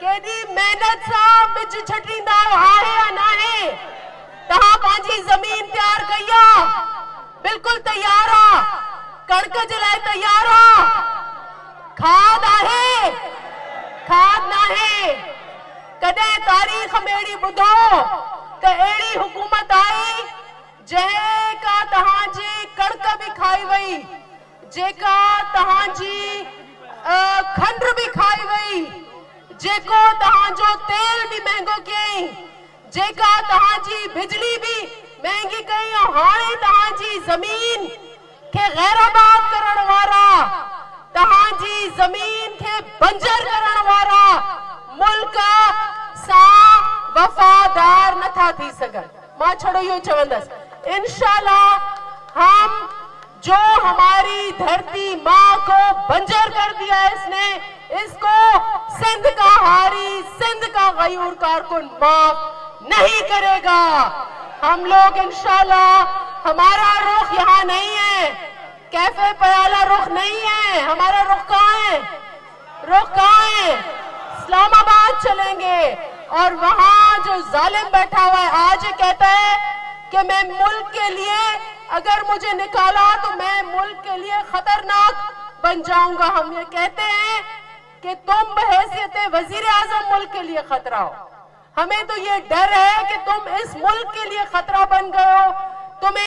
केडी मेहनत सां बिज छटींदा आहे या नाहे? तहां पंहिंजी ज़मीन तैयार कई आहे? बिल्कुल तैयार आहे? कणक जे लाइ तैयार आहे? खाद आहे? खाद नाहे? कॾहिं तारीख़ में अहिड़ी ॿुधो त अहिड़ी हुकूमत आई जेका तहांजी कणक भी खाई वई, जेका तहांजी खंड भी खाई वई, जेको तहांजो तेल भी महंगो कयई, जेका तहांजी बिजली भी महंगी कई, हाणे तहांजी ज़मीन के गैराबाद करण वारा, तहांजी ज़मीन के बंजर करण वारा मुल्क सां वफादार नथा थी सघन। मां छड़ो यो चवंदस, इंशाल्लाह हम जो हमारी धरती माँ को बंजर कर दिया इसने, इसको सिंध का हारी, सिंध का गयूर कारकुन माफ नहीं करेगा। हम लोग इंशाल्लाह, हमारा रुख यहाँ नहीं है, कैफे पयाला रुख नहीं है, हमारा रुख कहाँ है? रुख कहाँ है? इस्लामाबाद चलेंगे और वहां जो जालिम बैठा हुआ है आज ये कहता है कि मैं मुल्क के लिए, अगर मुझे निकाला तो मैं मुल्क के लिए खतरनाक बन जाऊंगा। हम ये कहते हैं कि तुम बहैसियत वजीर आजम मुल्क के लिए खतरा हो। हमें तो ये डर है कि तुम इस मुल्क के लिए खतरा बन गए हो। तुम्हें